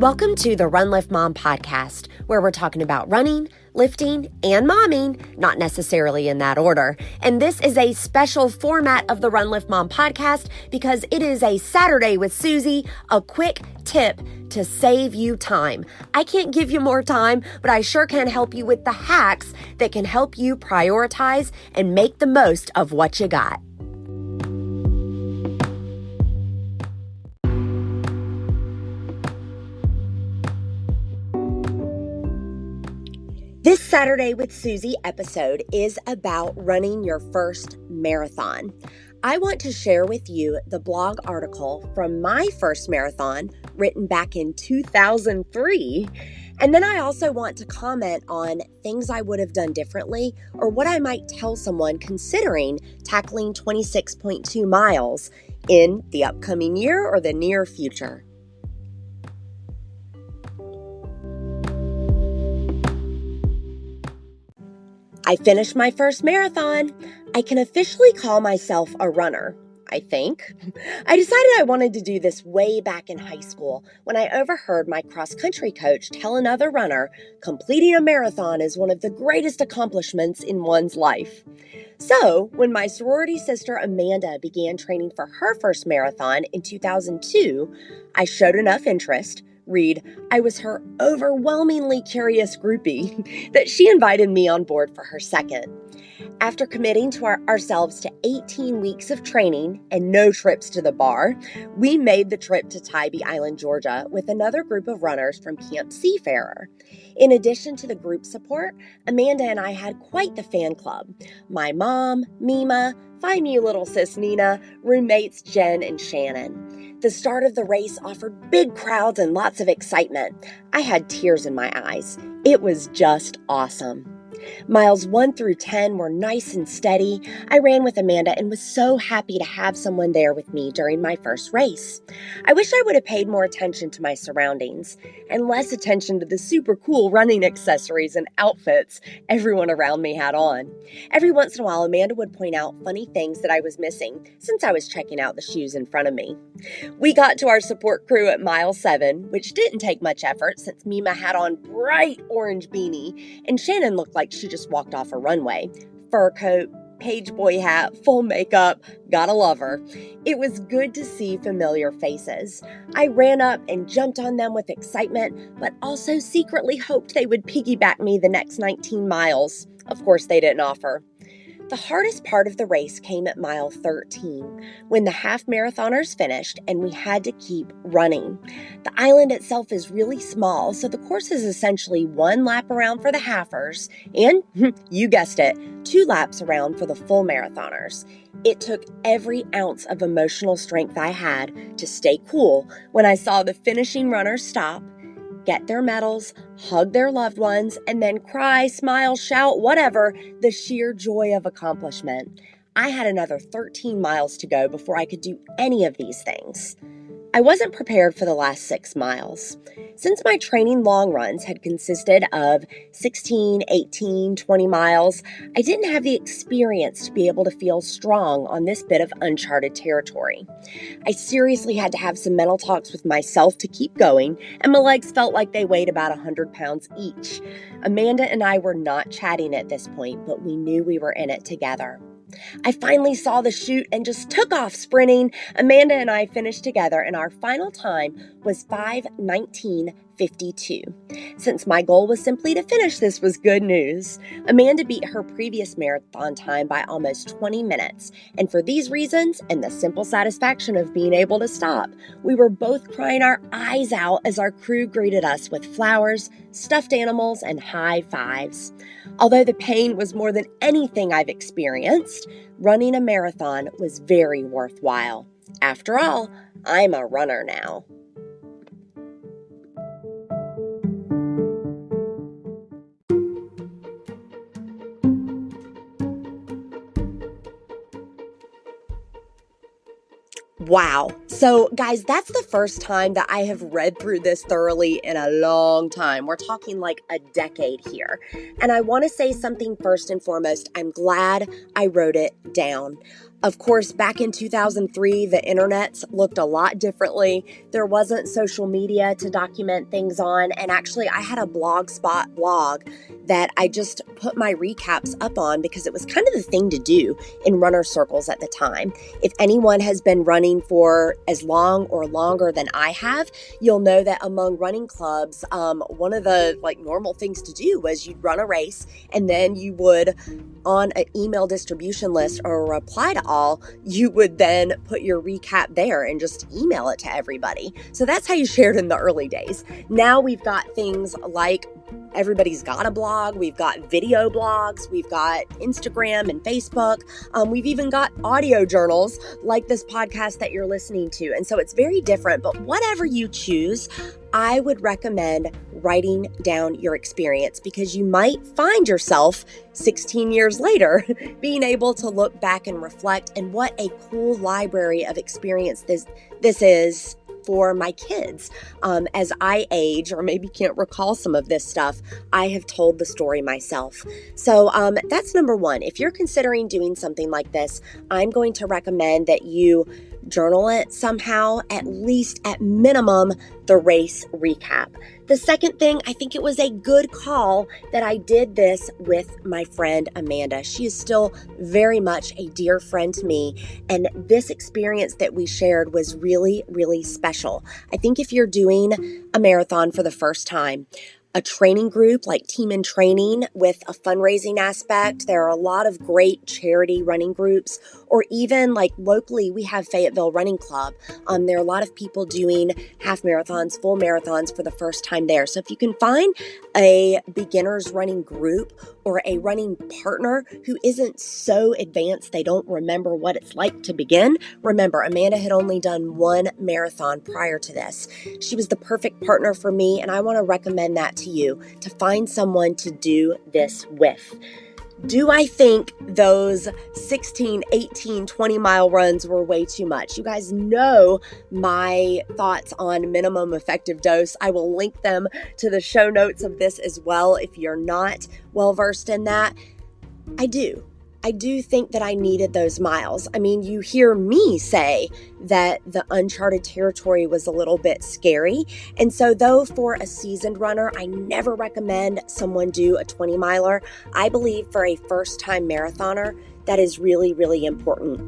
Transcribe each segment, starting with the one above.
Welcome to the Run Lift Mom podcast, where we're talking about running, lifting, and momming, not necessarily in that order. And this is a special format of the Run Lift Mom podcast because it is a Saturday with Susie, a quick tip to save you time. I can't give you more time, but I sure can help you with the hacks that can help you prioritize and make the most of what you got. This Saturday with Susie episode is about running your first marathon. I want to share with you the blog article from my first marathon written back in 2003. And then I also want to comment on things I would have done differently or what I might tell someone considering tackling 26.2 miles in the upcoming year or the near future. I finished my first marathon. I can officially call myself a runner, I think. I decided I wanted to do this way back in high school when I overheard my cross-country coach tell another runner completing a marathon is one of the greatest accomplishments in one's life. So, when my sorority sister Amanda began training for her first marathon in 2002, I showed enough interest. Read, I was her overwhelmingly curious groupie that she invited me on board for her second. After committing to ourselves to 18 weeks of training and no trips to the bar, we made the trip to Tybee Island, Georgia with another group of runners from Camp Seafarer. In addition to the group support, Amanda and I had quite the fan club. My mom, Mima, find-you little sis Nina, roommates Jen and Shannon. The start of the race offered big crowds and lots of excitement. I had tears in my eyes. It was just awesome. Miles 1 through 10 were nice and steady. I ran with Amanda and was so happy to have someone there with me during my first race. I wish I would have paid more attention to my surroundings and less attention to the super cool running accessories and outfits everyone around me had on. Every once in a while, Amanda would point out funny things that I was missing since I was checking out the shoes in front of me. We got to our support crew at mile 7, which didn't take much effort since Mima had on bright orange beanie and Shannon looked like she just walked off a runway. Fur coat, page boy hat, full makeup, gotta love her. It was good to see familiar faces. I ran up and jumped on them with excitement, but also secretly hoped they would piggyback me the next 19 miles. Of course, they didn't offer. The hardest part of the race came at mile 13, when the half marathoners finished and we had to keep running. The island itself is really small, so the course is essentially 1 lap around for the halfers and, you guessed it, 2 laps around for the full marathoners. It took every ounce of emotional strength I had to stay cool when I saw the finishing runners stop, get their medals, hug their loved ones, and then cry, smile, shout, whatever, the sheer joy of accomplishment. I had another 13 miles to go before I could do any of these things. I wasn't prepared for the last 6 miles. Since my training long runs had consisted of 16, 18, 20 miles, I didn't have the experience to be able to feel strong on this bit of uncharted territory. I seriously had to have some mental talks with myself to keep going, and my legs felt like they weighed about 100 pounds each. Amanda and I were not chatting at this point, but we knew we were in it together. I finally saw the chute and just took off sprinting. Amanda and I finished together, and our final time was 5:19:52. Since my goal was simply to finish, this was good news. Amanda beat her previous marathon time by almost 20 minutes, and for these reasons and the simple satisfaction of being able to stop, we were both crying our eyes out as our crew greeted us with flowers, stuffed animals, and high fives. Although the pain was more than anything I've experienced, running a marathon was very worthwhile. After all, I'm a runner now. Wow. So, guys, that's the first time that I have read through this thoroughly in a long time. We're talking like a decade here. And I want to say something first and foremost. I'm glad I wrote it down. Of course, back in 2003, the internet looked a lot differently. There wasn't social media to document things on. And actually, I had a Blogspot blog that I just put my recaps up on because it was kind of the thing to do in runner circles at the time. If anyone has been running for as long or longer than I have, you'll know that among running clubs, one of the normal things to do was you'd run a race and then you would, on an email distribution list or a reply to all, you would then put your recap there and just email it to everybody. So that's how you shared in the early days. Now we've got things like everybody's got a blog. We've got video blogs. We've got Instagram and Facebook. We've even got audio journals like this podcast that you're listening to. And so it's very different. But whatever you choose, I would recommend writing down your experience because you might find yourself 16 years later being able to look back and reflect. And what a cool library of experience this is for my kids. As I age, or maybe can't recall some of this stuff, I have told the story myself. So that's number one. If you're considering doing something like this, I'm going to recommend that you journal it somehow, at least at minimum, the race recap. The second thing, I think it was a good call that I did this with my friend Amanda. She is still very much a dear friend to me, and this experience that we shared was really, really special. I think if you're doing a marathon for the first time, a training group like Team in Training with a fundraising aspect. There are a lot of great charity running groups, or even like locally, we have Fayetteville Running Club. There are a lot of people doing half marathons, full marathons for the first time there. So if you can find a beginners running group or a running partner who isn't so advanced they don't remember what it's like to begin. Remember, Amanda had only done one marathon prior to this. She was the perfect partner for me, and I want to recommend that to you, to find someone to do this with. Do I think those 16, 18, 20-mile runs were way too much? You guys know my thoughts on minimum effective dose. I will link them to the show notes of this as well if you're not well-versed in that. I do think that I needed those miles. I mean, you hear me say that the uncharted territory was a little bit scary. And so though for a seasoned runner, I never recommend someone do a 20-miler, I believe for a first-time marathoner, that is really, really important.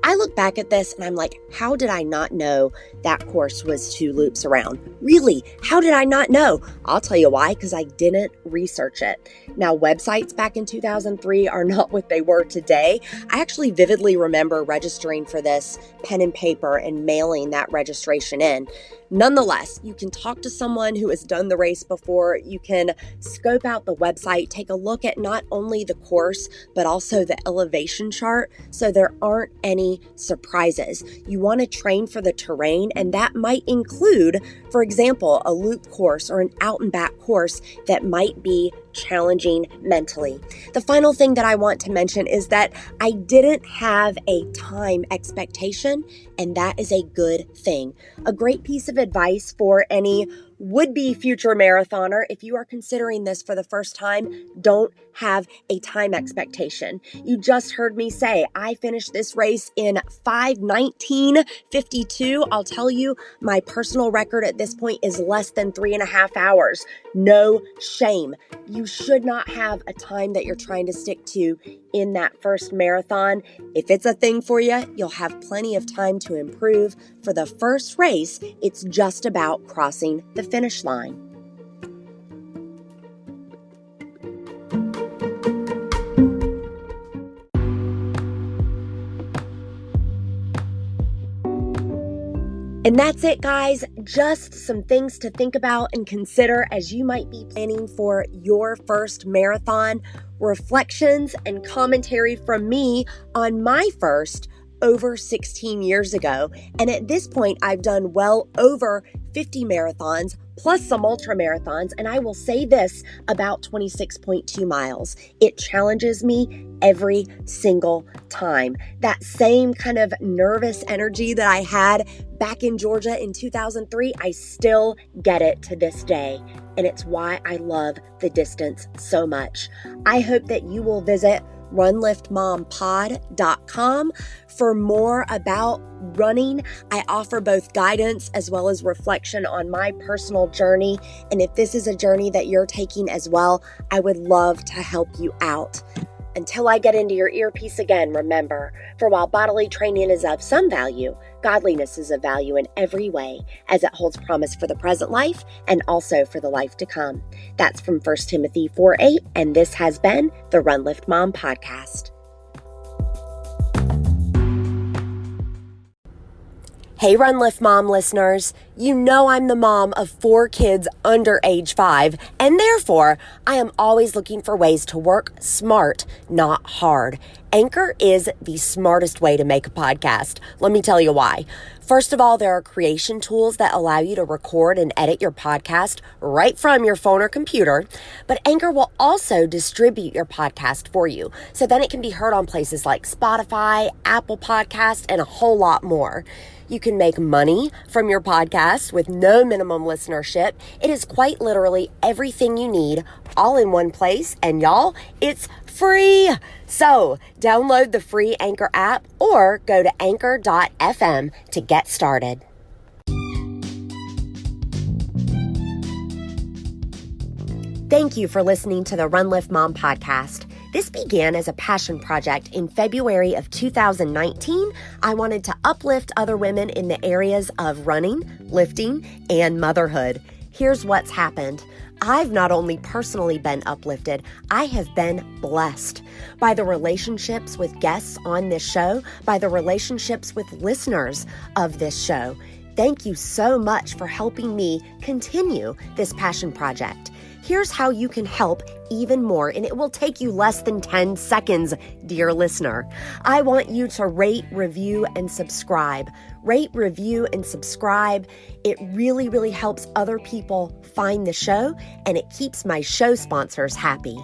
I look back at this and I'm like, how did I not know that course was 2 loops around? Really, how did I not know? I'll tell you why, because I didn't research it. Now, websites back in 2003 are not what they were today. I actually vividly remember registering for this pen and paper and mailing that registration in. Nonetheless, you can talk to someone who has done the race before. You can scope out the website, take a look at not only the course, but also the elevation chart, so there aren't any surprises. You want to train for the terrain, and that might include, for example, a loop course or an out and back course that might be challenging mentally. The final thing that I want to mention is that I didn't have a time expectation, and that is a good thing. A great piece of advice for any would-be future marathoner: if you are considering this for the first time, don't have a time expectation. You just heard me say I finished this race in 5:19:52. I'll tell you, my personal record at this point is less than 3.5 hours. No shame. You should not have a time that you're trying to stick to in that first marathon. If it's a thing for you, you'll have plenty of time to improve. For the first race, it's just about crossing the finish line. And that's it, guys. Just some things to think about and consider as you might be planning for your first marathon. Reflections and commentary from me on my first over 16 years ago. And at this point, I've done well over 50 marathons, plus some ultra marathons, and I will say this about 26.2 miles. It challenges me every single time. That same kind of nervous energy that I had back in Georgia in 2003, I still get it to this day. And it's why I love the distance so much. I hope that you will visit runliftmompod.com for more about running. I offer both guidance as well as reflection on my personal journey. And if this is a journey that you're taking as well, I would love to help you out. Until I get into your earpiece again, remember, for while bodily training is of some value, godliness is of value in every way, as it holds promise for the present life and also for the life to come. That's from 1 Timothy 4:8, and this has been the Run Lift Mom podcast. Hey, Run Lift Mom listeners, you know I'm the mom of 4 kids under age 5, and therefore I am always looking for ways to work smart, not hard. Anchor is the smartest way to make a podcast. Let me tell you why. First of all, there are creation tools that allow you to record and edit your podcast right from your phone or computer, but Anchor will also distribute your podcast for you, so then it can be heard on places like Spotify, Apple Podcasts, and a whole lot more. You can make money from your podcast with no minimum listenership. It is quite literally everything you need all in one place. And y'all, it's free. So download the free Anchor app or go to anchor.fm to get started. Thank you for listening to the Run Lift Mom podcast. This began as a passion project in February of 2019. I wanted to uplift other women in the areas of running, lifting, and motherhood. Here's what's happened. I've not only personally been uplifted, I have been blessed by the relationships with guests on this show, by the relationships with listeners of this show. Thank you so much for helping me continue this passion project. Here's how you can help even more, and it will take you less than 10 seconds, dear listener. I want you to rate, review, and subscribe. Rate, review, and subscribe. It really, really helps other people find the show, and it keeps my show sponsors happy.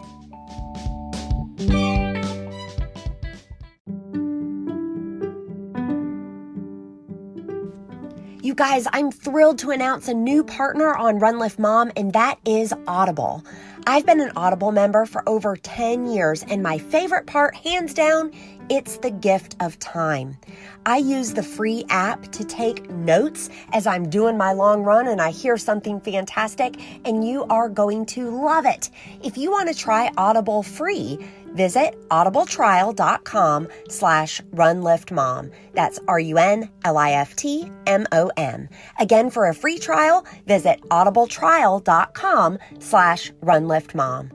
You guys, I'm thrilled to announce a new partner on Run Lift Mom, and that is Audible. I've been an Audible member for over 10 years, and my favorite part, hands down, it's the gift of time. I use the free app to take notes as I'm doing my long run and I hear something fantastic, and you are going to love it. If you want to try Audible free, visit audibletrial.com/runliftmom. That's RUNLIFTMOM. Again, for a free trial, visit audibletrial.com/runliftmom.